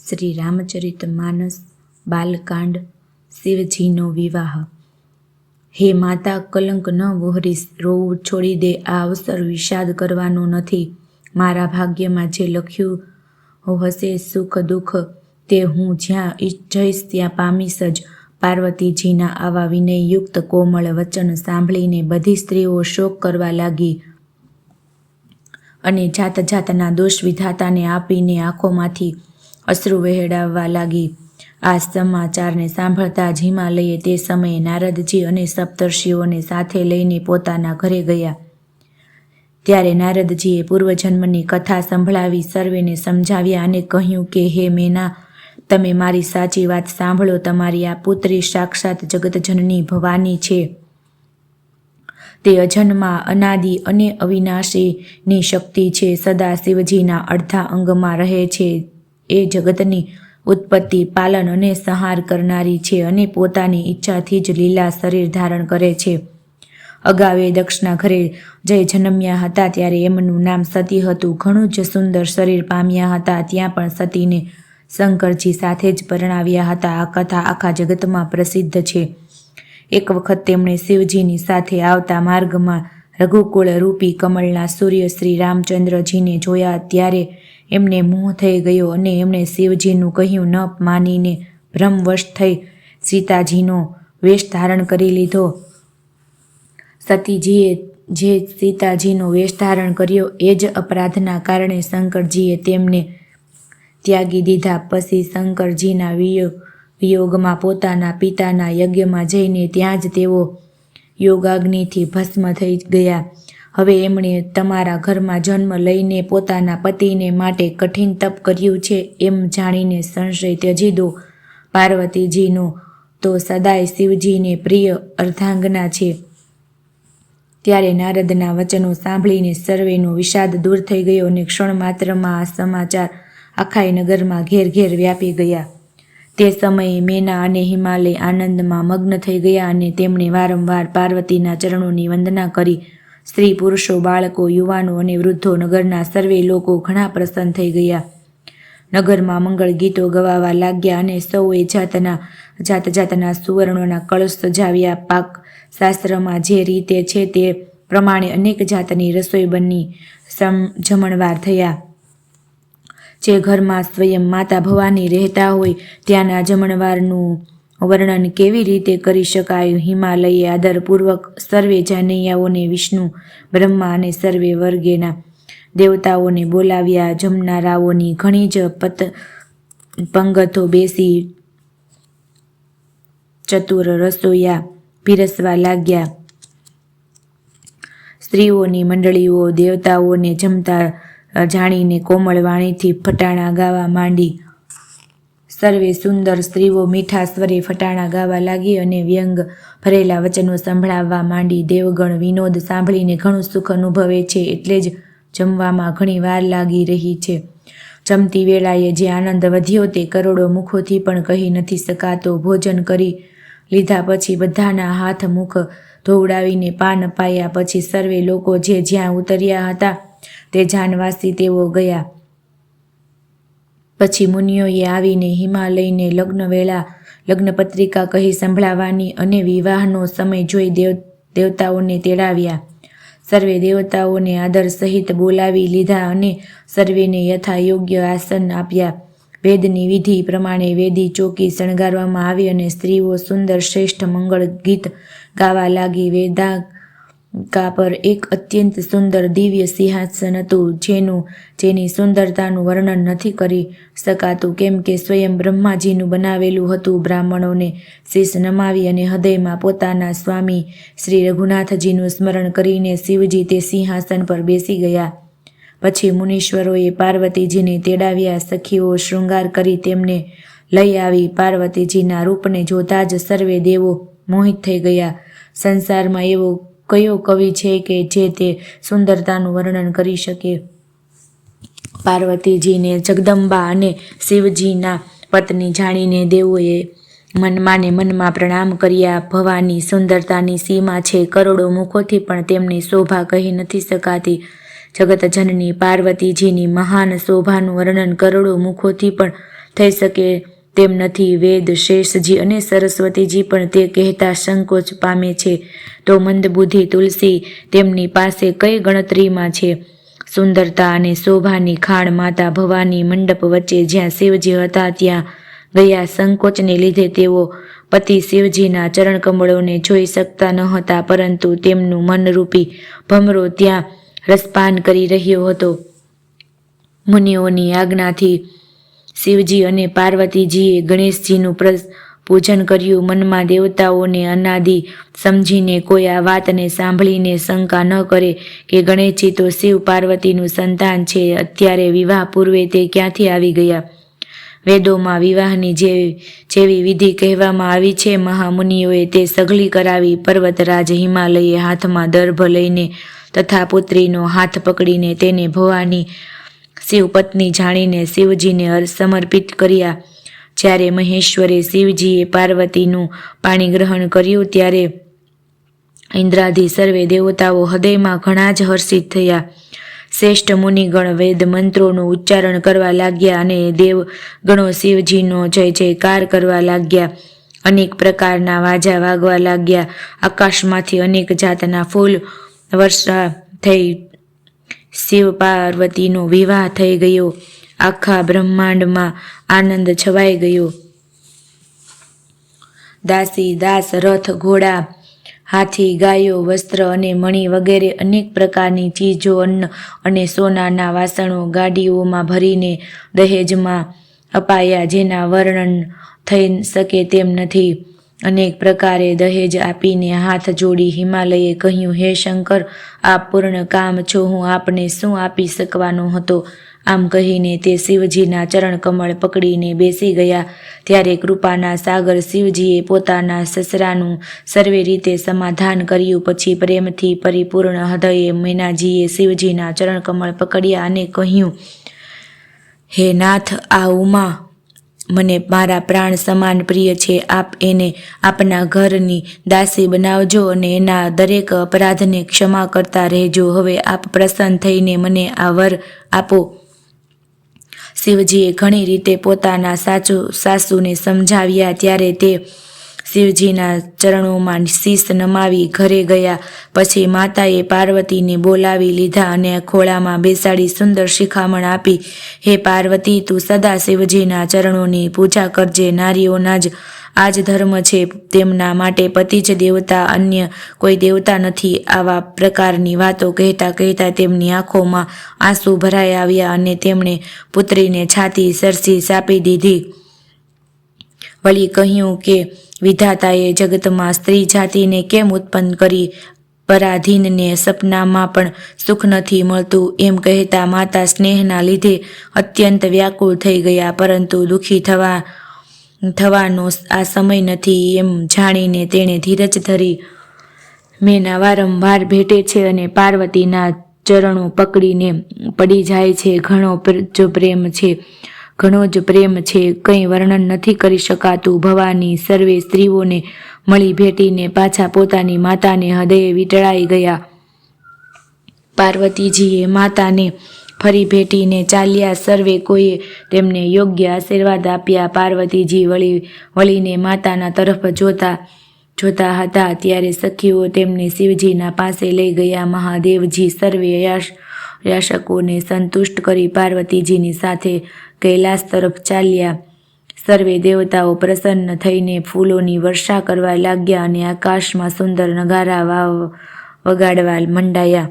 શ્રી રામચરિત માનસ બાલકાંડ શિવજીનો વિવાહ। હે માતા, કલંક ન વહોરીશ, રોવું છોડી દે, આ અવસર વિષાદ કરવાનો નથી। મારા ભાગ્યમાં જે લખ્યું હશે સુખ દુઃખ તે હું જ્યાં જઈશ ત્યાં પામીશ જ। પાર્વતીજીના આવા વિનયયુક્ત કોમળ વચન સાંભળીને બધી સ્ત્રીઓ શોક કરવા લાગી અને જાત જાતના દોષ વિધાતાને આપીને આંખોમાંથી અશ્રુ વહેડાવવા લાગી। આ સમાચારને સાંભળતા જ હિમાલયે તે સમયે નારદજી અને સપ્તર્ષિઓને સાથે લઈને પોતાના ઘરે ગયા। ત્યારે નારદજીએ પૂર્વજન્મની કથા સંભળાવી સર્વેને સમજાવ્યા અને કહ્યું કે હે મેના, તમે મારી સાચી વાત સાંભળો। તમારી આ પુત્રી સાક્ષાત જગતજનની ભવાની છે। તે અજન્મા, અનાદિ અને અવિનાશીની શક્તિ છે। સદા શિવજીના અડધા અંગમાં રહે છે। એ જગતની ઉત્પત્તિ, પાલન અને સંહાર કરનારી છે અને પોતાની ઈચ્છાથી જ લીલા શરીર ધારણ કરે છે। અગાઉ એ દક્ષના ઘરે જય જન્મ્યા હતા ત્યારે એમનું નામ સતી હતું। ઘણું જ સુંદર શરીર પામ્યા હતા। ત્યાં પણ સતીને શંકરજી સાથે જ પરણાવ્યા હતા। આ કથા આખા જગતમાં પ્રસિદ્ધ છે। એક વખત તેમણે શિવજીની સાથે આવતા માર્ગમાં રઘુકુળ રૂપી કમળના સૂર્ય શ્રી રામચંદ્રજીને જોયા ત્યારે એમને મોહ થઈ ગયો અને એમણે શિવજીનું કહ્યું ન માનીને ભ્રમવશ થઈ સીતાજીનો વેશ ધારણ કરી લીધો। સતીજીએ જે સીતાજીનો વેશ ધારણ કર્યો એ જ અપરાધના કારણે શંકરજીએ તેમને ત્યાગી દીધા। પછી શંકરજીના વિયોગમાં પોતાના પિતાના યજ્ઞમાં જઈને ત્યાં જ તેઓ યોગાગ્નિથી ભસ્મ થઈ ગયા। હવે એમણે તમારા ઘરમાં જન્મ લઈને પોતાના પતિને માટે કઠિન તપ કર્યું છે એમ જાણીને સંશય ત્યજી દો। પાર્વતીજીનો તો સદાય શિવજીને પ્રિય અર્ધાંગના છે। ત્યારે નારદના વચનો સાંભળીને સર્વેનો વિષાદ દૂર થઈ ગયો અને ક્ષણ માત્રમાં આ સમાચાર આખાય નગરમાં ઘેર ઘેર વ્યાપી ગયા। તે સમયે મેના અને હિમાલય આનંદમાં મગ્ન થઈ ગયા અને તેમણે વારંવાર પાર્વતીના ચરણોની વંદના કરી। સ્ત્રી પુરુષો, બાળકો, યુવાનો અને વૃદ્ધો, નગરના સર્વે લોકો ઘણા પ્રસન્ન થઈ ગયા। નગરમાં મંગળ ગીતો ગવાવા લાગ્યા અને સૌએ જાત જાતના સુવર્ણોના કળશ સજાવ્યા। પાક શાસ્ત્રમાં જે રીતે છે તે પ્રમાણે અનેક જાતની રસોઈ બની જમણવાર થયા। જે ઘરમાં સ્વયં માતા ભવાની રહેતા હોય ત્યાંના જમણવારનું વર્ણન કેવી રીતે કરી શકાય। હિમાલયે આદરપૂર્વક સર્વે જાનૈયાઓને, વિષ્ણુ, બ્રહ્મા અને સર્વે વર્ગેના દેવતાઓને બોલાવ્યા। જમનારાઓની ઘણી જ પંગતો બેસી ચતુર રસોઈયા પીરસવા લાગ્યા। સ્ત્રીઓની મંડળીઓ દેવતાઓને જમતા જાણીને કોમળ વાણીથી ફટાણા ગાવા માંડી। સર્વે સુંદર સ્ત્રીઓ મીઠા સ્વરે ફટાણા ગાવા લાગી અને વ્યંગ ભરેલા વચનો સંભળાવવા માંડી। દેવગણ વિનોદ સાંભળીને ઘણું સુખ અનુભવે છે એટલે જ જમવામાં ઘણી વાર લાગી રહી છે। જમતી વેળાએ જે આનંદ વધ્યો તે કરોડો મુખોથી પણ કહી નથી શકાતો। ભોજન કરી લીધા પછી બધાના હાથ મુખ ધોવડાવીને પાન પાયા પછી સર્વે લોકો જે જ્યાં ઉતર્યા હતા તે જાનવાસી તેઓ ગયા। પછી મુનિઓએ આવીને હિમાલયને લગ્ન પત્રિકા કહી સંભળાવવાની અને વિવાહનો સમય જોઈ દેવતાઓને તેડાવ્યા। સર્વે દેવતાઓને આદર સહિત બોલાવી લીધા અને સર્વેને યથા યોગ્ય આસન આપ્યા। વેદની વિધિ પ્રમાણે વેદી ચોકી શણગારવામાં આવી અને સ્ત્રીઓ સુંદર શ્રેષ્ઠ મંગળ ગીત ગાવા લાગી। વેદાંકા પર એક અત્યંત સુંદર દિવ્ય સિંહાસન હતું જેની સુંદરતાનું વર્ણન નથી કરી શકાતું કેમ કે સ્વયં બ્રહ્માજીનું બનાવેલું હતું। બ્રાહ્મણોને શીશ નમાવી અને હૃદયમાં પોતાના સ્વામી શ્રી રઘુનાથજીનું સ્મરણ કરીને શિવજી તે સિંહાસન પર બેસી ગયા। પછી મુનીશ્વરોએ પાર્વતીજીને તેડાવ્યા। સખીઓ શૃંગાર કરી તેમને લઈ આવી। પાર્વતીજીના રૂપને જોતા જ સર્વે દેવો મોહિત થઈ ગયા। સંસારમાં એવો કયો કવિ છે કે જે તે સુંદરતાનું વર્ણન કરી શકે। પાર્વતીજીને જગદંબા અને શિવજીના પત્ની જાણીને દેવોએ મનમાં ને મનમાં પ્રણામ કર્યા। ભવાની સુંદરતાની સીમા છે, કરોડો મુખોથી પણ તેમની શોભા કહી નથી શકાતી। જગતજનની પાર્વતીજીની મહાન શોભાનું વર્ણન કરોડો મુખોથી પણ થઈ શકે તેમ નથી. વેદ, શેષજી અને સરસ્વતીજી પણ તે કહેતા સંકોચ પામે છે. તો મંદબુદ્ધિ તુલસી તેમની પાસે કઈ ગણતરીમાં છે? સુંદરતા અને શોભાની ખાણ માતા ભવાની મંડપ વચ્ચે જ્યાં શિવજી હતા ત્યાં ગયા. સંકોચને લીધે તેઓ પતિ શિવજીના ચરણ કમળોને જોઈ શકતા ન હતા, પરંતુ તેમનું મનરૂપી ભમરો ત્યાં રસપાન કરી રહ્યો હતો. મુનિઓની આજ્ઞાથી શિવજી અને પાર્વતીજીએ ગણેશજીનું પૂજન કર્યું. મનમાં દેવતાઓને અનાદિ સમજીને કોઈ આ વાતને સાંભળીને શંકા ન કરે કે ગણેશજી તો શિવ પાર્વતીનું સંતાન છે, અત્યારે વિવાહ પૂર્વે તે ક્યાંથી આવી ગયા? વેદોમાં વિવાહની જેવી વિધિ કહેવામાં આવી છે. મહામુનિઓએ તે સઘળી કરાવી. પર્વતરાજ હિમાલયે હાથમાં દર્ભ લઈને તથા પુત્રીનો હાથ પકડીને તેને ભવાની શિવપત્ની જાણીને શિવજીને સમર્પિત કર્યા. જ્યારે મહેશ્વરે શિવજીએ પાર્વતીનું પાણી ગ્રહણ કર્યું ત્યારે ઇન્દ્રાદિ સર્વે દેવતાઓ હૃદયમાં ઘણા જ હર્ષિત થયા. શ્રેષ્ઠ મુનિગણ વેદ મંત્રોનું ઉચ્ચારણ કરવા લાગ્યા અને દેવગણો શિવજીનો જય જયકાર કરવા લાગ્યા. અનેક પ્રકારના વાજા વાગવા લાગ્યા. આકાશમાંથી અનેક જાતના ફૂલ વર્ષા થઈ. શિવ પાર્વતીનો વિવાહ થઈ ગયો. આખા બ્રહ્માંડમાં આનંદ છવાઈ ગયો. દાસી, દાસ, રથ, ઘોડા, હાથી, ગાયો, વસ્ત્ર અને મણી વગેરે અનેક પ્રકારની ચીજો, અન્ન અને સોનાના વાસણો ગાડીઓમાં ભરીને દહેજમાં અપાયા, જેના વર્ણન થઈ શકે તેમ નથી. અનેક પ્રકારે દહેજ આપીને હાથ જોડી હિમાલયે કહ્યું, હે શંકર, આપ પૂર્ણ કામ છો, હું આપને શું આપી શકવાનો હતો? આમ કહીને તે શિવજીના ચરણ કમળ પકડીને બેસી ગયા. ત્યારે કૃપાના સાગર શિવજીએ પોતાના સસરાનું સર્વે રીતે સમાધાન કર્યું. પછી પ્રેમથી પરિપૂર્ણ હૃદયે મીનાજીએ શિવજીના ચરણ કમળ પકડ્યા અને કહ્યું, હે નાથ, આ ઉમા મને મારા પ્રાણ સમાન પ્રિય છે. આપ એને આપના ઘરની દાસી બનાવજો અને એના દરેક અપરાધને ક્ષમા કરતા રહેજો. હવે આપ પ્રસન્ન થઈને મને આ વર આપો. શિવજીએ ઘણી રીતે પોતાના સાસુને સમજાવ્યા. ત્યારે તે શિવજીના ચરણોમાં શીશ નમાવી ઘરે ગયા. પછી માતાએ પાર્વતીને બોલાવી લીધા અને ખોળામાં બેસાડી સુંદર શિખામણ આપી. હે પાર્વતી, તું સદા શિવજીના ચરણોની પૂજા કરજે. નારીઓના જ આ જ ધર્મ છે. તેમના માટે પતિ જ દેવતા, અન્ય કોઈ દેવતા નથી. આવા પ્રકારની વાતો કહેતા કહેતા તેમની આંખોમાં આંસુ ભરાઈ આવ્યા અને તેમણે પુત્રીને છાતી સરસી સાપી દીધી. વળી કહ્યું કે વિધાતાએ જગતમાં સ્ત્રી જાતિને કેમ ઉત્પન્ન કરી? પરાધીનને સપનામાં પણ સુખ નથી મળતું. એમ કહેતા માતા સ્નેહના લીધે અત્યંત વ્યાકુળ થઈ ગયા. પરંતુ દુઃખી થવાનો આ સમય નથી એમ જાણીને તેણે ધીરજ ધરી. મેના વારંવાર ભેટે છે અને પાર્વતીના ચરણો પકડીને પડી જાય છે. ઘણો જ પ્રેમ છે, કંઈ વર્ણન નથી કરી શકાતું. ભવાની સર્વે સ્ત્રીઓને મળી ભેટીને પાછા પોતાની માતાને હૃદયે વીંટળાઈ ગયા. પાર્વતીજીએ માતાને ફરી ભેટીને ચાલ્યા. સર્વે કોઈએ તેમને યોગ્ય આશીર્વાદ આપ્યા. પાર્વતીજી વળીને માતાના તરફ જોતા હતા ત્યારે સખીઓ તેમને શિવજીના પાસે લઈ ગયા. મહાદેવજી સર્વે યાચકોને સંતુષ્ટ કરી પાર્વતીજીની સાથે કૈલાસ તરફ ચાલ્યા. સર્વે દેવતાઓ પ્રસન્ન થઈને ફૂલોની વર્ષા કરવા લાગ્યા અને આકાશમાં સુંદર નગારા વગાડવા મંડાયા.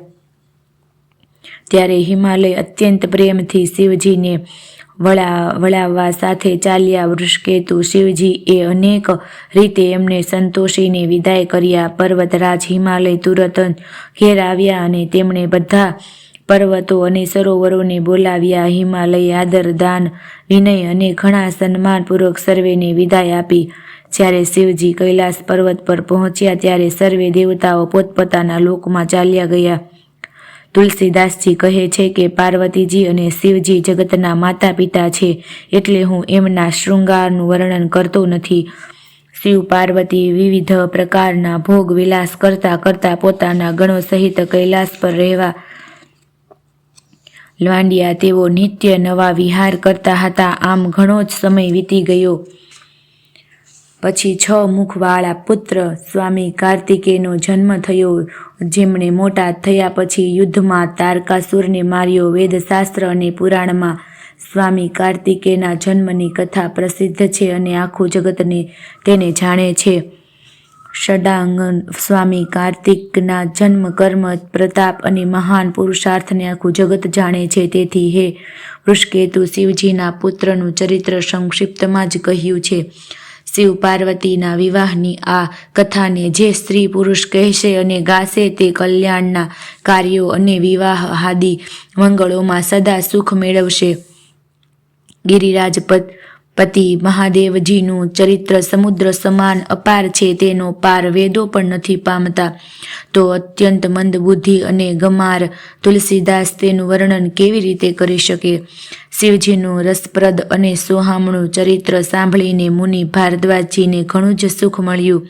ત્યારે હિમાલય અત્યંત પ્રેમથી શિવજીને વળાવવા સાથે ચાલ્યા. વૃષકેતુ શિવજી એ અનેક રીતે એમને સંતોષીને વિદાય કર્યા. પર્વતરાજ હિમાલય તુરત ઘેર આવ્યા અને તેમણે બધા પર્વતો અને સરોવરોને બોલાવ્યા. હિમાલય આદર, દાન, વિનય અને ઘણા સન્માનપૂર્વક સર્વેને વિદાય આપી. જ્યારે શિવજી કૈલાસ પર્વત પર પહોંચ્યા ત્યારે સર્વે દેવતાઓ પોતપોતાના લોકમાં ચાલ્યા ગયા. તુલસીદાસજી કહે છે કે પાર્વતીજી અને શિવજી જગતના માતા પિતા છે, એટલે હું એમના શૃંગારનું વર્ણન કરતો નથી. શિવ પાર્વતી વિવિધ પ્રકારના ભોગ વિલાસ કરતા કરતા પોતાના ગણો સહિત કૈલાસ પર રહેવા લાંડિયા તેઓ નિત્ય નવા વિહાર કરતા હતા. આમ ઘણો જ સમય વીતી ગયો. પછી 6 મુખવાળા પુત્ર સ્વામી કાર્તિકેયનો જન્મ થયો, જેમણે મોટા થયા પછી યુદ્ધમાં તારકાસુરને માર્યો. વેદશાસ્ત્ર અને પુરાણમાં સ્વામી કાર્તિકેયના જન્મની કથા પ્રસિદ્ધ છે અને આખું જગતને તેને જાણે છે. ષડાંગન સ્વામી કાર્તિકના જન્મ, કર્મ, પ્રતાપ અને મહાન પુરુષાર્થને આખું જગત જાણે છે. તેથી હે વૃષકેતુ, શિવજીના પુત્રનું ચરિત્ર સંક્ષિપ્તમાં જ કહ્યું છે. શિવ પાર્વતીના વિવાહની આ કથાને જે સ્ત્રી પુરુષ કહેશે અને ગાશે તે કલ્યાણના કાર્યો અને વિવાહ આદિ મંગળોમાં સદા સુખ મેળવશે. ગિરિરાજ પતિ મહાદેવજીનું ચરિત્ર સમુદ્ર સમાન અપાર છે, તેનો પાર વેદો પણ નથી પામતા. તો અત્યંત મંદબુદ્ધિ અને ગમાર તુલસીદાસ તેનું વર્ણન કેવી રીતે કરી શકે? શિવજીનું રસપ્રદ અને સોહામણું ચરિત્ર સાંભળીને મુનિ ભારદ્વાજજીને ઘણું જ સુખ મળ્યું.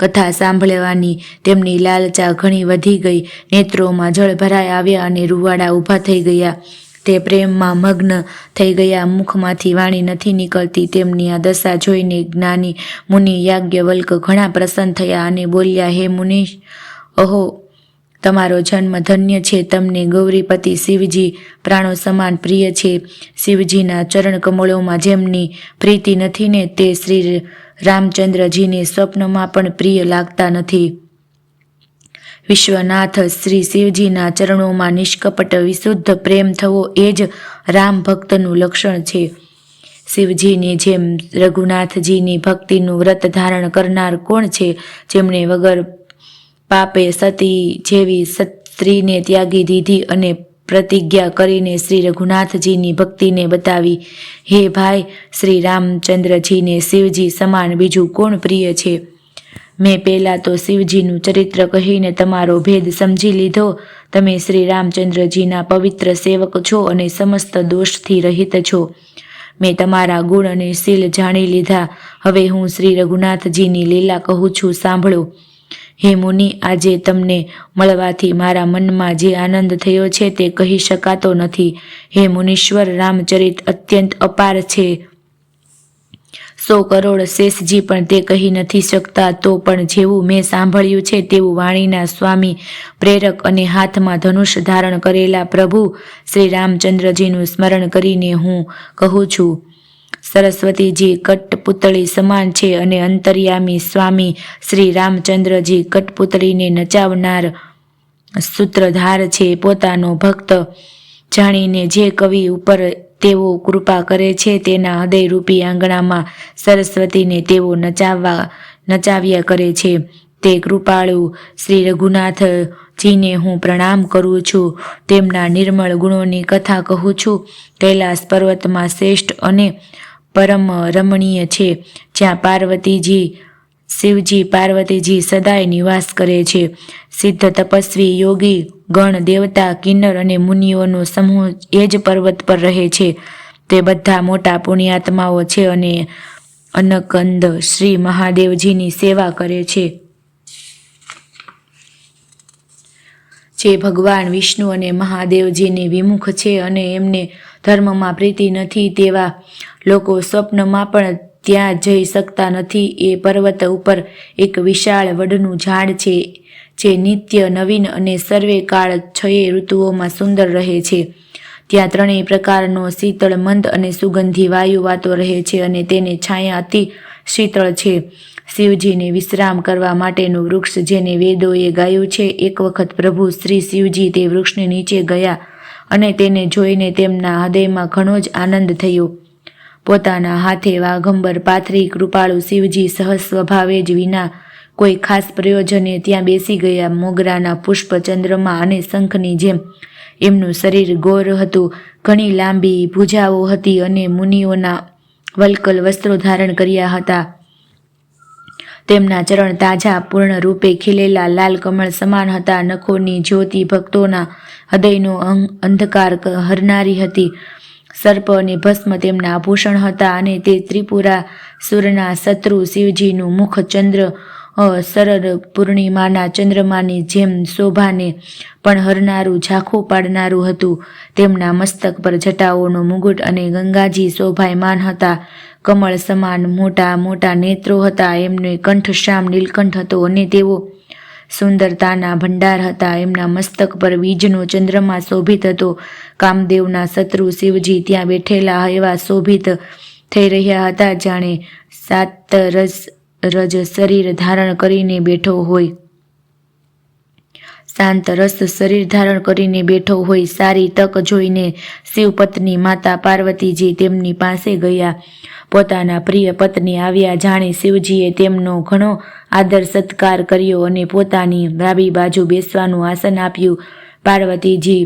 કથા સાંભળવાની તેમની લાલચા ઘણી વધી ગઈ. નેત્રોમાં જળ ભરાઈ આવ્યા અને રૂવાડા ઊભા થઈ ગયા. તે પ્રેમમાં મગ્ન થઈ ગયા. મુખમાંથી વાણી નથી નીકળતી. તેમની આ દશા જોઈને જ્ઞાની મુનિ યાજ્ઞવલ્ક ઘણા પ્રસન્ન થયા અને બોલ્યા, હે મુનિ, અહો, તમારો જન્મ ધન્ય છે. તમને ગૌરીપતિ શિવજી પ્રાણો સમાન પ્રિય છે. શિવજીના ચરણ કમળોમાં જેમની પ્રીતિ નથી ને તે શ્રી રામચંદ્રજીને સ્વપ્નમાં પણ પ્રિય લાગતા નથી. વિશ્વનાથ શ્રી શિવજીના ચરણોમાં નિષ્કપટ વિશુદ્ધ પ્રેમ થવો એ જ રામ ભક્તનું લક્ષણ છે. શિવજીની જેમ રઘુનાથજીની ભક્તિનું વ્રત ધારણ કરનાર કોણ છે, જેમણે વગર પાપે સતી જેવી સ્ત્રીને ત્યાગી દીધી અને પ્રતિજ્ઞા કરીને શ્રી રઘુનાથજીની ભક્તિને બતાવી? હે ભાઈ, શ્રી રામચંદ્રજીને શિવજી સમાન બીજું કોણ પ્રિય છે? મેં પહેલાં તો શિવજીનું ચરિત્ર કહીને તમારો ભેદ સમજી લીધો. તમે શ્રી રામચંદ્રજીના પવિત્ર સેવક છો અને સમસ્ત દોષથી રહિત છો. મેં તમારા ગુણ અને શીલ જાણી લીધા. હવે હું શ્રી રઘુનાથજીની લીલા કહું છું, સાંભળો. હે મુનિ, આજે તમને મળવાથી મારા મનમાં જે આનંદ થયો છે તે કહી શકાતો નથી. હે મુનીશ્વર, રામચરિત અત્યંત અપાર છે. 100 કરોડ શેષજી પણ તે કહી નથી શકતા. તો પણ જેવું મેં સાંભળ્યું છે તેવું વાણીના સ્વામી, પ્રેરક અને હાથમાં ધનુષ ધારણ કરેલા પ્રભુ શ્રી રામચંદ્રજીનું સ્મરણ કરીને હું કહું છું. સરસ્વતીજી કઠપુતળી સમાન છે અને અંતર્યામી સ્વામી શ્રી રામચંદ્રજી કઠપુતળીને નચાવનાર સૂત્રધાર છે. પોતાનો ભક્ત જાણીને જે કવિ ઉપર તેઓ કૃપા કરે છે તેના હૃદયરૂપી આંગણામાં સરસ્વતીને તેઓ નચાવ્યા કરે છે. તે કૃપાળુ શ્રી રઘુનાથજીને હું પ્રણામ કરું છું. તેમના નિર્મળ ગુણોની કથા કહું છું. કૈલાસ પર્વતમાં શ્રેષ્ઠ અને પરમ રમણીય છે, જ્યાં શિવજી પાર્વતીજી સદાય નિવાસ કરે છે. સિદ્ધ તપસ્વી યોગી ગણ, દેવતા, કિન્નર અને મુનિઓનો સમૂહ એ જ પર્વત પર રહે છે. તે બધા મોટા પુણ્યાત્માઓ છે અને અનકંદ શ્રી મહાદેવજીની સેવા કરે છે. જે ભગવાન વિષ્ણુ અને મહાદેવજીને વિમુખ છે અને એમને ધર્મમાં પ્રીતિ નથી, તેવા લોકો સ્વપ્નમાં પણ ત્યાં જઈ શકતા નથી. એ પર્વત ઉપર એક વિશાળ વડનું ઝાડ છે, જે નિત્ય નવીન અને સર્વે કાળ 6 ઋતુઓમાં સુંદર રહે છે. ત્યાં 3 પ્રકારનો શીતળ, મંદ અને સુગંધી વાયુ વાતો રહે છે અને તેની છાયા અતિ શીતળ છે. શિવજીને વિશ્રામ કરવા માટેનું વૃક્ષ, જેને વેદોએ ગાયું છે. એક વખત પ્રભુ શ્રી શિવજી તે વૃક્ષની નીચે ગયા અને તેને જોઈને તેમના હૃદયમાં ઘણો જ આનંદ થયો. પોતાના હાથે વાઘંબર પાથરી કૃપાળુ શિવજી સહજ સ્વભાવે જ વિના કોઈ ખાસ પ્રયોજને ત્યાં બેસી ગયા. મોગરાના પુષ્પ, ચંદ્રમા અને શંખની જેમ એમનું શરીર ગૌર હતું. ઘણી લાંબી ભુજાઓ હતી અને મુનિઓના વલ્કલ વસ્ત્રો ધારણ કર્યા હતા. તેમના ચરણ તાજા, પૂર્ણ રૂપે ખીલેલા લાલ કમળ સમાન હતા. નખોની જ્યોતિ ભક્તોના હૃદયનો અંધકાર હરનારી હતી. સર્પ અને ભસ્મ તેમના આભૂષણ હતા અને તે ત્રિપુરા સુરના શત્રુ શિવજીનું મુખ ચંદ્ર સરળ પૂર્ણિમાના ચંદ્રમાની જેમ શોભાને પણ હરનારું ઝાંખું પાડનારું હતું. તેમના મસ્તક પર જટાઓનો મુગુટ અને ગંગાજી શોભાયમાન હતા. કમળ સમાન મોટા મોટા નેત્રો હતા. એમનો કંઠ શ્યામ નીલકંઠ હતો અને તેઓ સુંદરતાના ભંડાર હતા. એમના મસ્તક પર બીજનો ચંદ્રમા શોભિત હતો. કામદેવના શત્રુ શિવજી ત્યાં બેઠેલા એવા શોભિત થઈ રહ્યા હતા, જાણે સાત રજ શરીર ધારણ કરીને બેઠો હોય. શાંત રસ શરીર ધારણ કરીને બેઠો હોય. સારી તક જોઈને શિવપત્ની માતા પાર્વતીજી તેમની પાસે ગયા. પોતાના પ્રિય પત્ની આવ્યા જાણે શિવજીએ તેમનો ઘણો આદર સત્કાર કર્યો અને પોતાની ડાબી બાજુ બેસવાનું આસન આપ્યું. પાર્વતીજી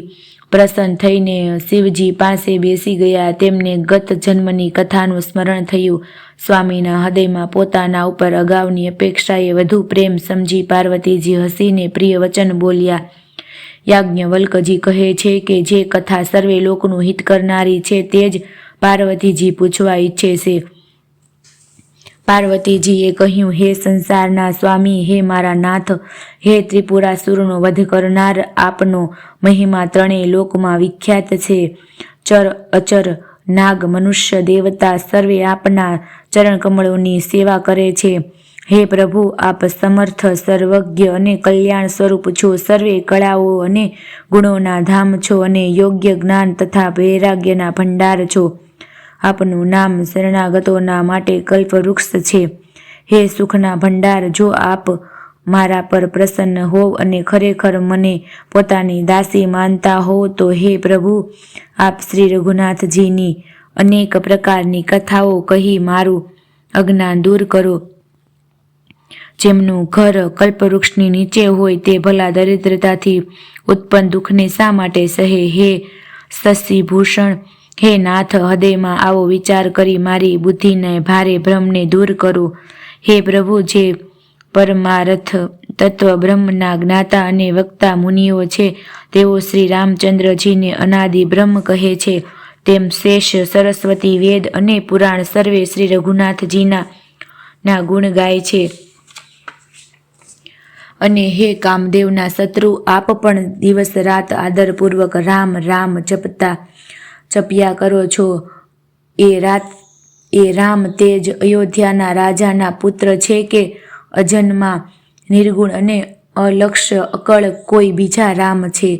પ્રસન્ન થઈને શિવજી પાસે બેસી ગયા. તેમને ગત જન્મની કથાનું સ્મરણ થયું. સ્વામીના હૃદયમાં પોતાના ઉપર અગાઉની અપેક્ષાએ વધુ પ્રેમ સમજી પાર્વતીજી હસીને પ્રિય વચન બોલ્યા. યાજ્ઞવલ્કજી કહે છે કે જે કથા સર્વે લોકનું હિત કરનારી છે તે જ પાર્વતીજી પૂછવા ઈચ્છે છે. પાર્વતીજીએ કહ્યું, હે સંસારના સ્વામી, હે મારા નાથ, હે ત્રિપુરાસુરનો વધ કરનાર, આપનો મહિમા ત્રણેય લોકમાં વિખ્યાત છે. ચર અચર નાગ મનુષ્ય દેવતા સર્વે આપના ચરણકમળોની સેવા કરે છે. હે પ્રભુ, આપ સમર્થ, સર્વજ્ઞ અને કલ્યાણ સ્વરૂપ છો. સર્વે કળાઓ અને ગુણોના ધામ છો અને યોગ્ય જ્ઞાન તથા વૈરાગ્યના ભંડાર છો. આપનું નામ શરણાગતોના માટે કલ્પવૃક્ષ છે. હે સુખના ભંડાર, જો આપ મારા પર પ્રસન્ન હોવ અને ખરેખર મને પોતાની દાસી માનતા હો તો હે પ્રભુ, આપ શ્રી રઘુનાથજીની અનેક પ્રકારની કથાઓ કહી મારું અજ્ઞાન દૂર કરો. જેમનું ઘર કલ્પવૃક્ષની નીચે હોય તે ભલા દરિદ્રતાથી ઉત્પન્ન દુઃખને શા માટે સહે? હે શશિભૂષણ, હે નાથ, હૃદયમાં આવો વિચાર કરી મારી બુદ્ધિને ભારે ભ્રમને દૂર કરો. હે પ્રભુ, જે પરમાર્થ તત્વ બ્રહ્મના જ્ઞાતા અને વક્તા મુનિઓ છે તેઓ શ્રી રામચંદ્રજીને અનાદિ બ્રહ્મ કહે છે. તેમ શેષ, સરસ્વતી, વેદ અને પુરાણ સર્વે શ્રી રઘુનાથજીના ગુણ ગાય છે. અને હે કામદેવના શત્રુ, આપ પણ દિવસ રાત આદરપૂર્વક રામ રામ જપ્યા કરો છો. એ રામ તેજ અયોધ્યાના રાજાના પુત્ર છે કે અજન્મા, નિર્ગુણ અને અલક્ષ્ય અકળ કોઈ બીજા રામ છે?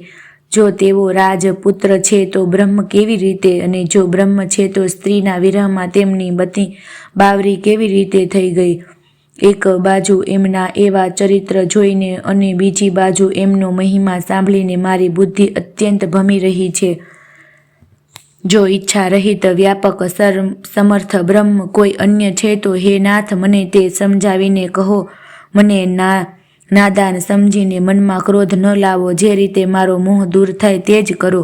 જો તેઓ રાજપુત્ર છે તો બ્રહ્મ કેવી રીતે? અને જો બ્રહ્મ છે તો સ્ત્રીના વિરહમાં તેમની બાવરી કેવી રીતે થઈ ગઈ? એક બાજુ એમના એવા ચરિત્ર જોઈને અને બીજી બાજુ એમનો મહિમા સાંભળીને મારી બુદ્ધિ અત્યંત ભમી રહી છે. જો ઈચ્છા રહિત વ્યાપક સમર્થ બ્રહ્મ કોઈ અન્ય છે તો હે નાથ, મને તે સમજાવીને કહો. મને નાદાન સમજીને મનમાં ક્રોધ ન લાવો. જે રીતે મારો મોહ દૂર થાય તે જ કરો.